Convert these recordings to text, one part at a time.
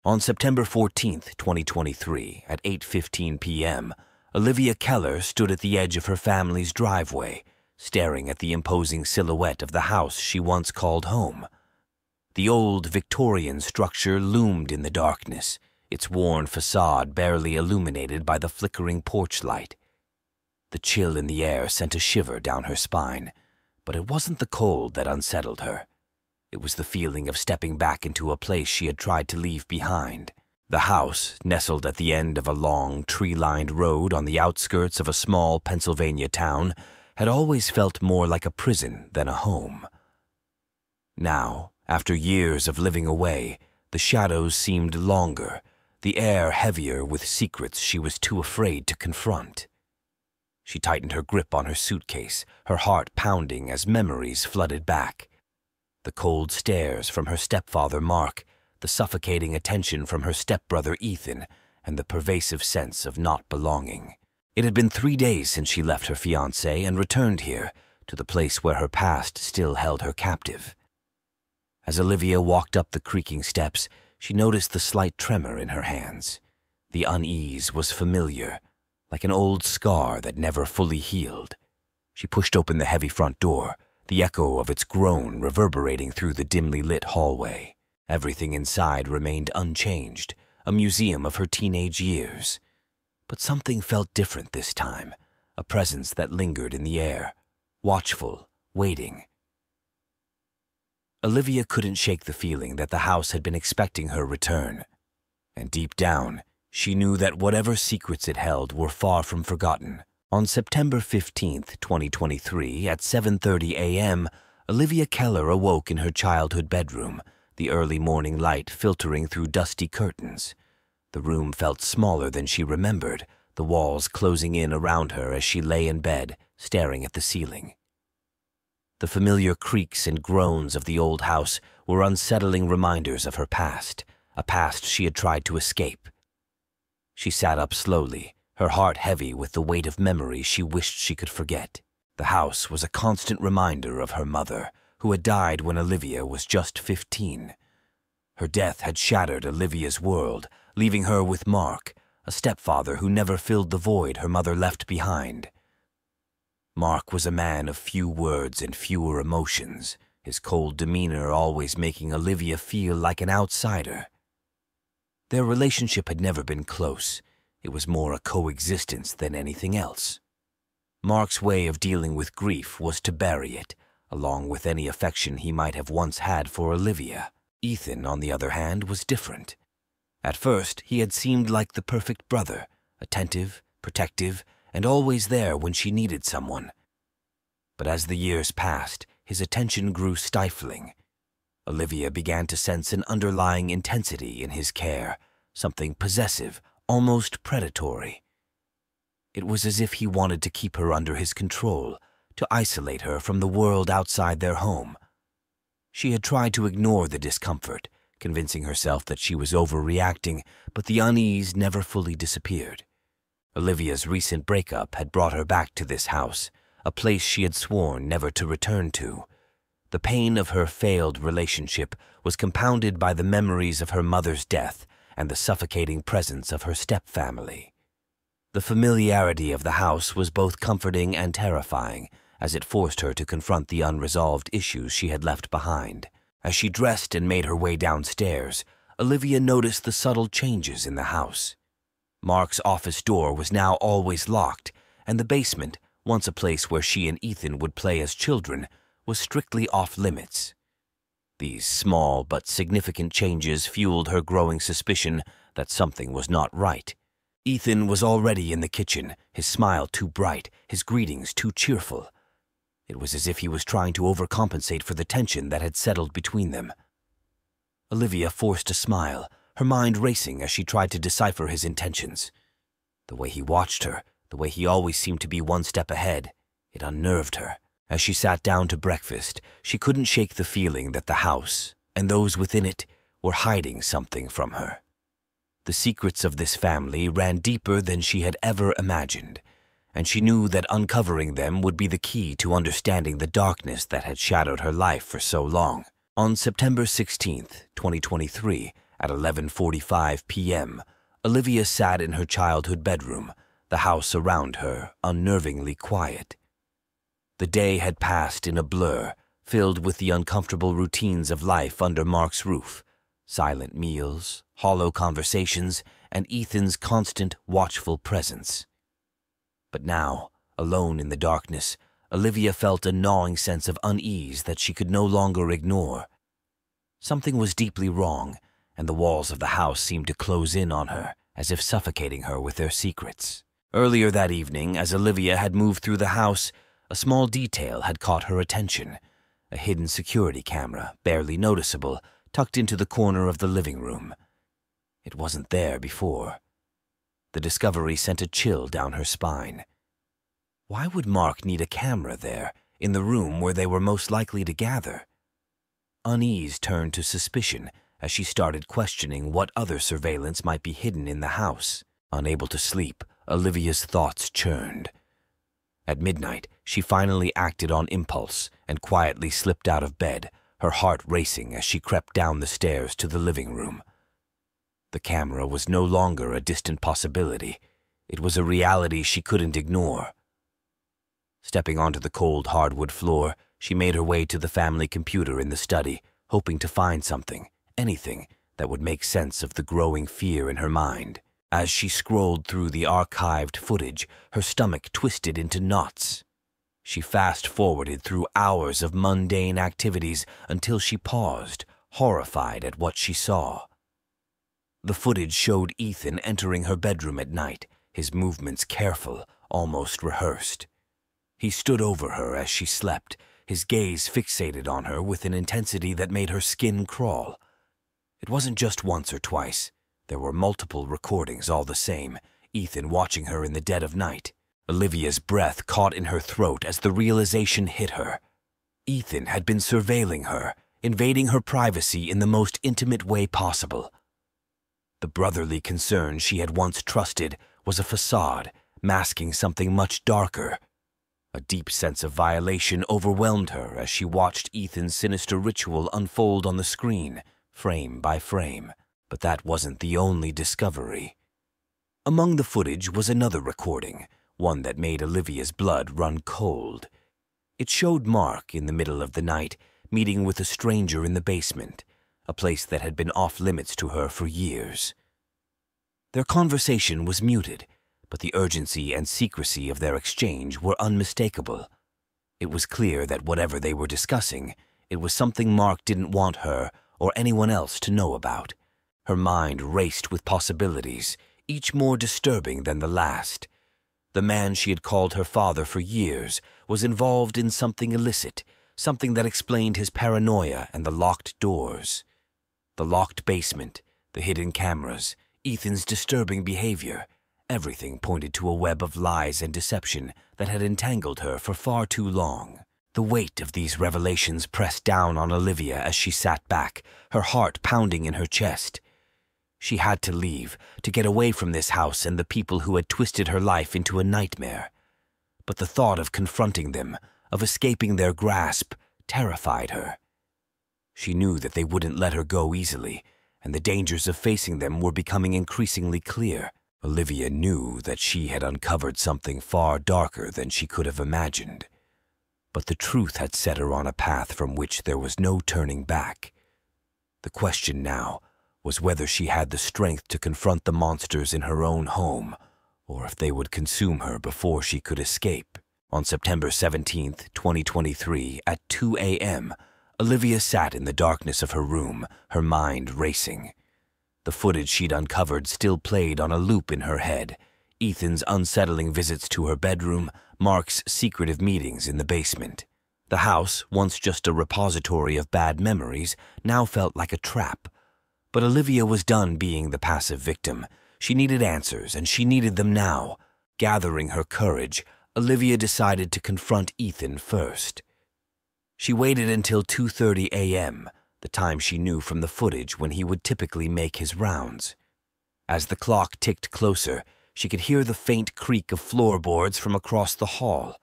On September 14, 2023, at 8:15 p.m., Olivia Keller stood at the edge of her family's driveway, staring at the imposing silhouette of the house she once called home. The old Victorian structure loomed in the darkness, its worn facade barely illuminated by the flickering porch light. The chill in the air sent a shiver down her spine, but it wasn't the cold that unsettled her. It was the feeling of stepping back into a place she had tried to leave behind. The house, nestled at the end of a long, tree-lined road on the outskirts of a small Pennsylvania town, had always felt more like a prison than a home. Now, after years of living away, the shadows seemed longer, the air heavier with secrets she was too afraid to confront. She tightened her grip on her suitcase, her heart pounding as memories flooded back. The cold stares from her stepfather Mark, the suffocating attention from her stepbrother Ethan, and the pervasive sense of not belonging. It had been 3 days since she left her fiancé and returned here, to the place where her past still held her captive. As Olivia walked up the creaking steps, she noticed the slight tremor in her hands. The unease was familiar, like an old scar that never fully healed. She pushed open the heavy front door, the echo of its groan reverberating through the dimly lit hallway. Everything inside remained unchanged, a museum of her teenage years. But something felt different this time, a presence that lingered in the air, watchful, waiting. Olivia couldn't shake the feeling that the house had been expecting her return. And deep down, she knew that whatever secrets it held were far from forgotten. On September 15, 2023, at 7:30 a.m., Olivia Keller awoke in her childhood bedroom, the early morning light filtering through dusty curtains. The room felt smaller than she remembered, the walls closing in around her as she lay in bed, staring at the ceiling. The familiar creaks and groans of the old house were unsettling reminders of her past, a past she had tried to escape. She sat up slowly, her heart heavy with the weight of memories she wished she could forget. The house was a constant reminder of her mother, who had died when Olivia was just 15. Her death had shattered Olivia's world, leaving her with Mark, a stepfather who never filled the void her mother left behind. Mark was a man of few words and fewer emotions, his cold demeanor always making Olivia feel like an outsider. Their relationship had never been close. It was more a coexistence than anything else. Mark's way of dealing with grief was to bury it, along with any affection he might have once had for Olivia. Ethan, on the other hand, was different. At first, he had seemed like the perfect brother, attentive, protective, and always there when she needed someone. But as the years passed, his attention grew stifling. Olivia began to sense an underlying intensity in his care, something possessive, almost predatory. It was as if he wanted to keep her under his control, to isolate her from the world outside their home. She had tried to ignore the discomfort, convincing herself that she was overreacting, but the unease never fully disappeared. Olivia's recent breakup had brought her back to this house, a place she had sworn never to return to. The pain of her failed relationship was compounded by the memories of her mother's death and the suffocating presence of her stepfamily. The familiarity of the house was both comforting and terrifying, as it forced her to confront the unresolved issues she had left behind. As she dressed and made her way downstairs, Olivia noticed the subtle changes in the house. Mark's office door was now always locked, and the basement, once a place where she and Ethan would play as children, was strictly off-limits. These small but significant changes fueled her growing suspicion that something was not right. Ethan was already in the kitchen, his smile too bright, his greetings too cheerful. It was as if he was trying to overcompensate for the tension that had settled between them. Olivia forced a smile, her mind racing as she tried to decipher his intentions. The way he watched her, the way he always seemed to be one step ahead, it unnerved her. As she sat down to breakfast, she couldn't shake the feeling that the house, and those within it, were hiding something from her. The secrets of this family ran deeper than she had ever imagined, and she knew that uncovering them would be the key to understanding the darkness that had shadowed her life for so long. On September 16, 2023, At 11:45 p.m., Olivia sat in her childhood bedroom, the house around her unnervingly quiet. The day had passed in a blur, filled with the uncomfortable routines of life under Mark's roof, silent meals, hollow conversations, and Ethan's constant, watchful presence. But now, alone in the darkness, Olivia felt a gnawing sense of unease that she could no longer ignore. Something was deeply wrong, and the walls of the house seemed to close in on her, as if suffocating her with their secrets. Earlier that evening, as Olivia had moved through the house, a small detail had caught her attention. A hidden security camera, barely noticeable, tucked into the corner of the living room. It wasn't there before. The discovery sent a chill down her spine. Why would Mark need a camera there, in the room where they were most likely to gather? Unease turned to suspicion as she started questioning what other surveillance might be hidden in the house. Unable to sleep, Olivia's thoughts churned. At midnight, she finally acted on impulse and quietly slipped out of bed, her heart racing as she crept down the stairs to the living room. The camera was no longer a distant possibility. It was a reality she couldn't ignore. Stepping onto the cold hardwood floor, she made her way to the family computer in the study, hoping to find something, anything, that would make sense of the growing fear in her mind. As she scrolled through the archived footage, her stomach twisted into knots. She fast-forwarded through hours of mundane activities until she paused, horrified at what she saw. The footage showed Ethan entering her bedroom at night, his movements careful, almost rehearsed. He stood over her as she slept, his gaze fixated on her with an intensity that made her skin crawl. It wasn't just once or twice. There were multiple recordings all the same, Ethan watching her in the dead of night. Olivia's breath caught in her throat as the realization hit her. Ethan had been surveilling her, invading her privacy in the most intimate way possible. The brotherly concern she had once trusted was a facade, masking something much darker. A deep sense of violation overwhelmed her as she watched Ethan's sinister ritual unfold on the screen, frame by frame. But that wasn't the only discovery. Among the footage was another recording, one that made Olivia's blood run cold. It showed Mark in the middle of the night, meeting with a stranger in the basement, a place that had been off-limits to her for years. Their conversation was muted, but the urgency and secrecy of their exchange were unmistakable. It was clear that whatever they were discussing, it was something Mark didn't want her or anyone else to know about. Her mind raced with possibilities, each more disturbing than the last. The man she had called her father for years was involved in something illicit, something that explained his paranoia and the locked doors. The locked basement, the hidden cameras, Ethan's disturbing behavior, everything pointed to a web of lies and deception that had entangled her for far too long. The weight of these revelations pressed down on Olivia as she sat back, her heart pounding in her chest. She had to leave, to get away from this house and the people who had twisted her life into a nightmare. But the thought of confronting them, of escaping their grasp, terrified her. She knew that they wouldn't let her go easily, and the dangers of facing them were becoming increasingly clear. Olivia knew that she had uncovered something far darker than she could have imagined. But the truth had set her on a path from which there was no turning back. The question now was whether she had the strength to confront the monsters in her own home, or if they would consume her before she could escape. On September 17th, 2023, at 2 a.m., Olivia sat in the darkness of her room, her mind racing. The footage she'd uncovered still played on a loop in her head. Ethan's unsettling visits to her bedroom, Mark's secretive meetings in the basement. The house, once just a repository of bad memories, now felt like a trap. But Olivia was done being the passive victim. She needed answers, and she needed them now. Gathering her courage, Olivia decided to confront Ethan first. She waited until 2:30 a.m., the time she knew from the footage when he would typically make his rounds. As the clock ticked closer, she could hear the faint creak of floorboards from across the hall.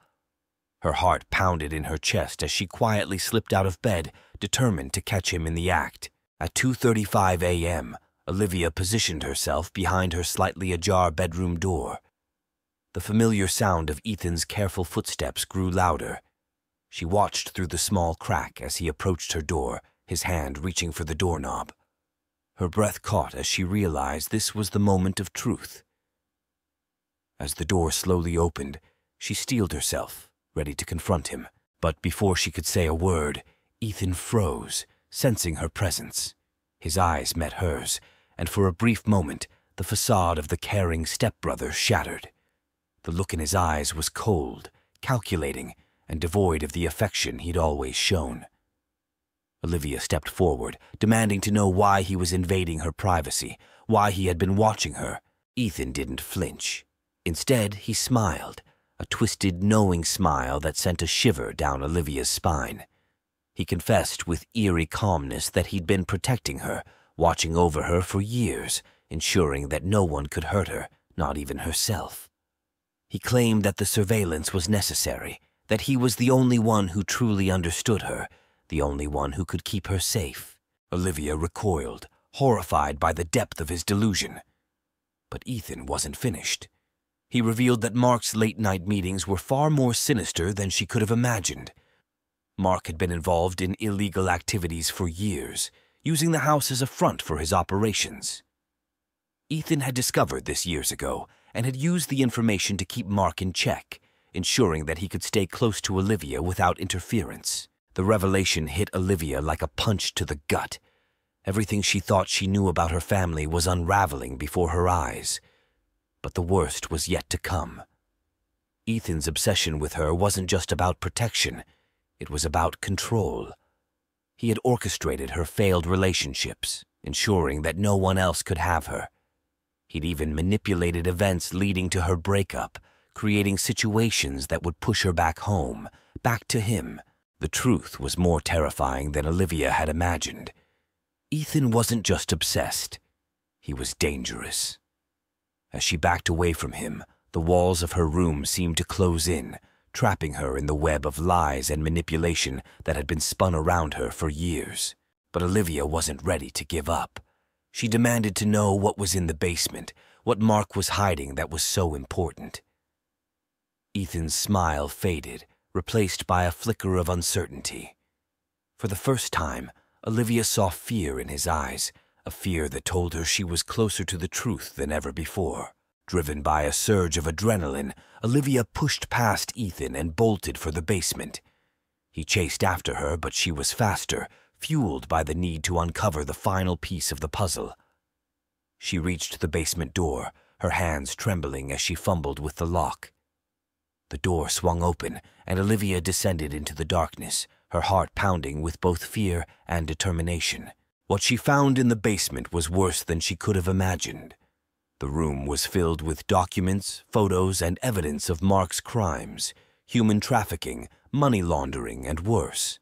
Her heart pounded in her chest as she quietly slipped out of bed, determined to catch him in the act. At 2:35 a.m., Olivia positioned herself behind her slightly ajar bedroom door. The familiar sound of Ethan's careful footsteps grew louder. She watched through the small crack as he approached her door, his hand reaching for the doorknob. Her breath caught as she realized this was the moment of truth. As the door slowly opened, she steeled herself, ready to confront him. But before she could say a word, Ethan froze, sensing her presence. His eyes met hers, and for a brief moment, the facade of the caring stepbrother shattered. The look in his eyes was cold, calculating, and devoid of the affection he'd always shown. Olivia stepped forward, demanding to know why he was invading her privacy, why he had been watching her. Ethan didn't flinch. Instead, he smiled, a twisted, knowing smile that sent a shiver down Olivia's spine. He confessed with eerie calmness that he'd been protecting her, watching over her for years, ensuring that no one could hurt her, not even herself. He claimed that the surveillance was necessary, that he was the only one who truly understood her, the only one who could keep her safe. Olivia recoiled, horrified by the depth of his delusion. But Ethan wasn't finished. He revealed that Mark's late-night meetings were far more sinister than she could have imagined. Mark had been involved in illegal activities for years, using the house as a front for his operations. Ethan had discovered this years ago and had used the information to keep Mark in check, ensuring that he could stay close to Olivia without interference. The revelation hit Olivia like a punch to the gut. Everything she thought she knew about her family was unraveling before her eyes. But the worst was yet to come. Ethan's obsession with her wasn't just about protection, it was about control. He had orchestrated her failed relationships, ensuring that no one else could have her. He'd even manipulated events leading to her breakup, creating situations that would push her back home, back to him. The truth was more terrifying than Olivia had imagined. Ethan wasn't just obsessed, he was dangerous. As she backed away from him, the walls of her room seemed to close in, trapping her in the web of lies and manipulation that had been spun around her for years. But Olivia wasn't ready to give up. She demanded to know what was in the basement, what Mark was hiding that was so important. Ethan's smile faded, replaced by a flicker of uncertainty. For the first time, Olivia saw fear in his eyes, a fear that told her she was closer to the truth than ever before. Driven by a surge of adrenaline, Olivia pushed past Ethan and bolted for the basement. He chased after her, but she was faster, fueled by the need to uncover the final piece of the puzzle. She reached the basement door, her hands trembling as she fumbled with the lock. The door swung open, and Olivia descended into the darkness, her heart pounding with both fear and determination. What she found in the basement was worse than she could have imagined. The room was filled with documents, photos, and evidence of Mark's crimes, human trafficking, money laundering, and worse.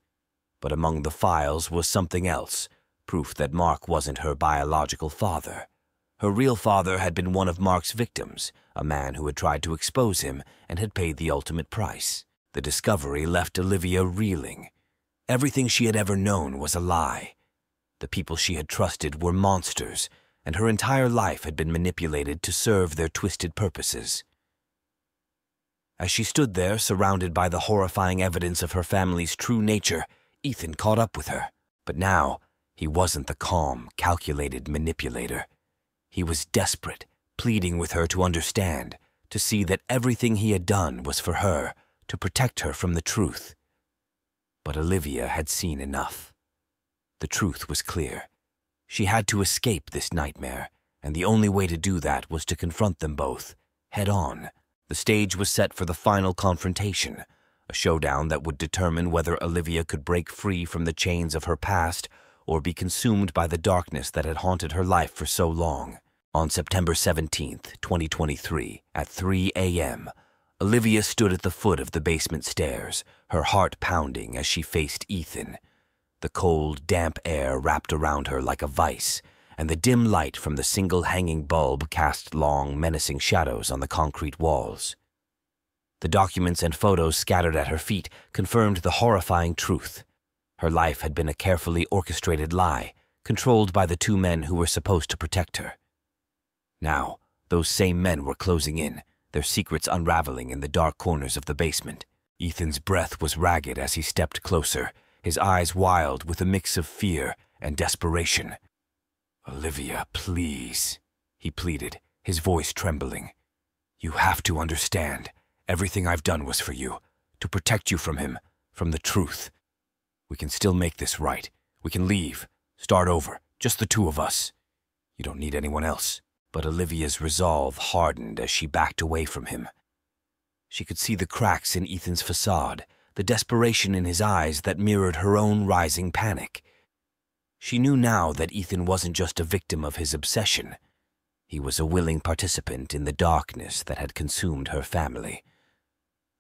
But among the files was something else, proof that Mark wasn't her biological father. Her real father had been one of Mark's victims, a man who had tried to expose him and had paid the ultimate price. The discovery left Olivia reeling. Everything she had ever known was a lie. The people she had trusted were monsters, and her entire life had been manipulated to serve their twisted purposes. As she stood there, surrounded by the horrifying evidence of her family's true nature, Ethan caught up with her. But now, he wasn't the calm, calculated manipulator. He was desperate, pleading with her to understand, to see that everything he had done was for her, to protect her from the truth. But Olivia had seen enough. The truth was clear. She had to escape this nightmare, and the only way to do that was to confront them both, head on. The stage was set for the final confrontation, a showdown that would determine whether Olivia could break free from the chains of her past or be consumed by the darkness that had haunted her life for so long. On September 17th, 2023, at 3 a.m., Olivia stood at the foot of the basement stairs, her heart pounding as she faced Ethan. The cold, damp air wrapped around her like a vice, and the dim light from the single hanging bulb cast long, menacing shadows on the concrete walls. The documents and photos scattered at her feet confirmed the horrifying truth. Her life had been a carefully orchestrated lie, controlled by the two men who were supposed to protect her. Now, those same men were closing in, their secrets unraveling in the dark corners of the basement. Ethan's breath was ragged as he stepped closer, his eyes wild with a mix of fear and desperation. "Olivia, please," he pleaded, his voice trembling. "You have to understand. Everything I've done was for you, to protect you from him, from the truth. We can still make this right. We can leave, start over, just the two of us. You don't need anyone else." But Olivia's resolve hardened as she backed away from him. She could see the cracks in Ethan's facade, the desperation in his eyes that mirrored her own rising panic. She knew now that Ethan wasn't just a victim of his obsession. He was a willing participant in the darkness that had consumed her family.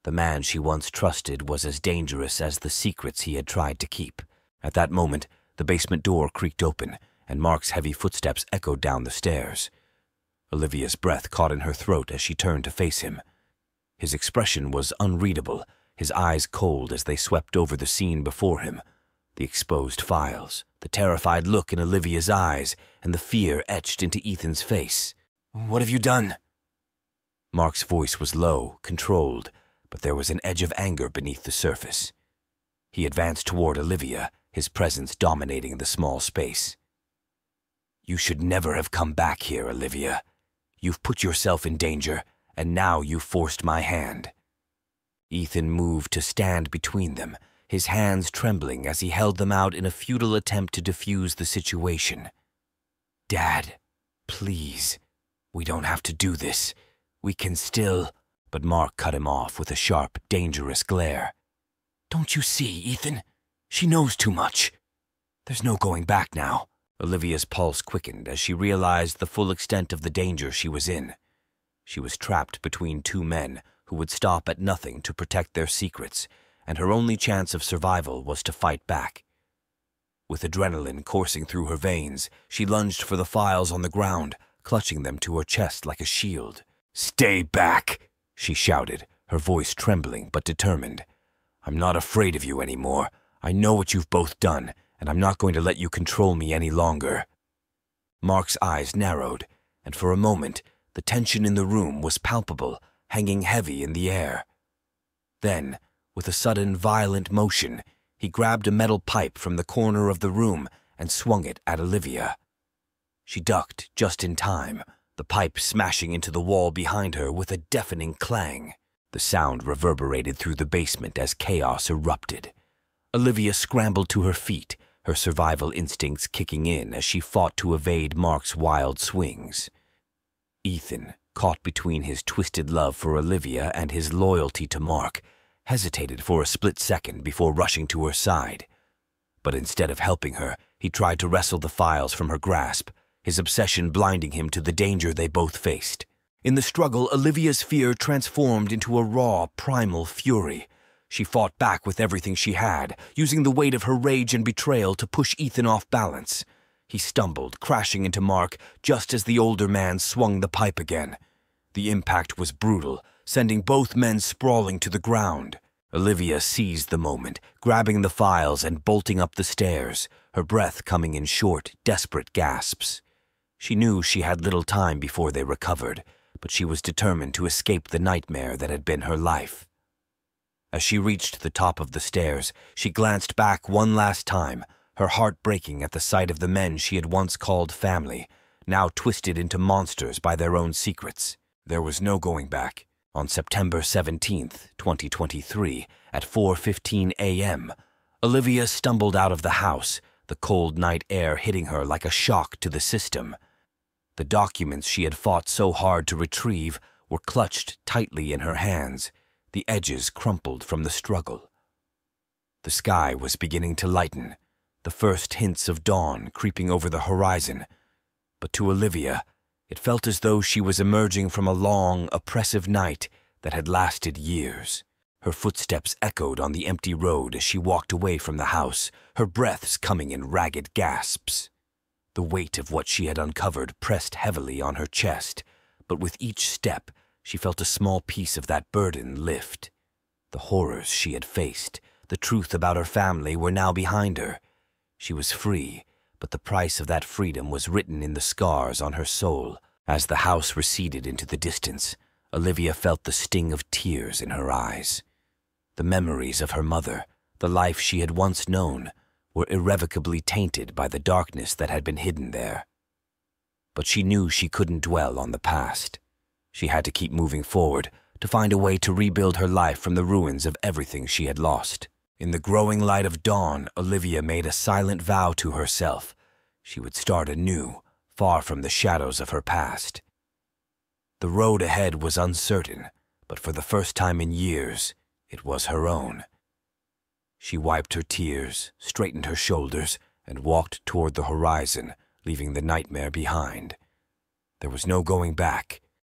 The man she once trusted was as dangerous as the secrets he had tried to keep. At that moment, the basement door creaked open, and Mark's heavy footsteps echoed down the stairs. Olivia's breath caught in her throat as she turned to face him. His expression was unreadable, his eyes cold as they swept over the scene before him. The exposed files, the terrified look in Olivia's eyes, and the fear etched into Ethan's face. "What have you done?" Mark's voice was low, controlled, but there was an edge of anger beneath the surface. He advanced toward Olivia, his presence dominating the small space. "You should never have come back here, Olivia. You've put yourself in danger, and now you've forced my hand." Ethan moved to stand between them, his hands trembling as he held them out in a futile attempt to defuse the situation. "Dad, please, we don't have to do this. We can still—" But Mark cut him off with a sharp, dangerous glare. "Don't you see, Ethan? She knows too much. There's no going back now." Olivia's pulse quickened as she realized the full extent of the danger she was in. She was trapped between two men who would stop at nothing to protect their secrets, and her only chance of survival was to fight back. With adrenaline coursing through her veins, she lunged for the files on the ground, clutching them to her chest like a shield. "Stay back!" she shouted, her voice trembling but determined. "I'm not afraid of you anymore. I know what you've both done, and I'm not going to let you control me any longer." Mark's eyes narrowed, and for a moment, the tension in the room was palpable, hanging heavy in the air. Then, with a sudden violent motion, he grabbed a metal pipe from the corner of the room and swung it at Olivia. She ducked just in time, the pipe smashing into the wall behind her with a deafening clang. The sound reverberated through the basement as chaos erupted. Olivia scrambled to her feet, her survival instincts kicking in as she fought to evade Mark's wild swings. Ethan, caught between his twisted love for Olivia and his loyalty to Mark, hesitated for a split second before rushing to her side. But instead of helping her, he tried to wrestle the files from her grasp, his obsession blinding him to the danger they both faced. In the struggle, Olivia's fear transformed into a raw, primal fury. She fought back with everything she had, using the weight of her rage and betrayal to push Ethan off balance. He stumbled, crashing into Mark just as the older man swung the pipe again. The impact was brutal, sending both men sprawling to the ground. Olivia seized the moment, grabbing the files and bolting up the stairs, her breath coming in short, desperate gasps. She knew she had little time before they recovered, but she was determined to escape the nightmare that had been her life. As she reached the top of the stairs, she glanced back one last time, her heart breaking at the sight of the men she had once called family, now twisted into monsters by their own secrets. There was no going back. On September 17th, 2023, at 4:15 a.m., Olivia stumbled out of the house, the cold night air hitting her like a shock to the system. The documents she had fought so hard to retrieve were clutched tightly in her hands, the edges crumpled from the struggle. The sky was beginning to lighten, the first hints of dawn creeping over the horizon, but to Olivia, it felt as though she was emerging from a long, oppressive night that had lasted years. Her footsteps echoed on the empty road as she walked away from the house, her breaths coming in ragged gasps. The weight of what she had uncovered pressed heavily on her chest, but with each step, she felt a small piece of that burden lift. The horrors she had faced, the truth about her family were now behind her. She was free, but the price of that freedom was written in the scars on her soul. As the house receded into the distance, Olivia felt the sting of tears in her eyes. The memories of her mother, the life she had once known, were irrevocably tainted by the darkness that had been hidden there. But she knew she couldn't dwell on the past. She had to keep moving forward, to find a way to rebuild her life from the ruins of everything she had lost. In the growing light of dawn, Olivia made a silent vow to herself. She would start anew, far from the shadows of her past. The road ahead was uncertain, but for the first time in years, it was her own. She wiped her tears, straightened her shoulders, and walked toward the horizon, leaving the nightmare behind. There was no going back.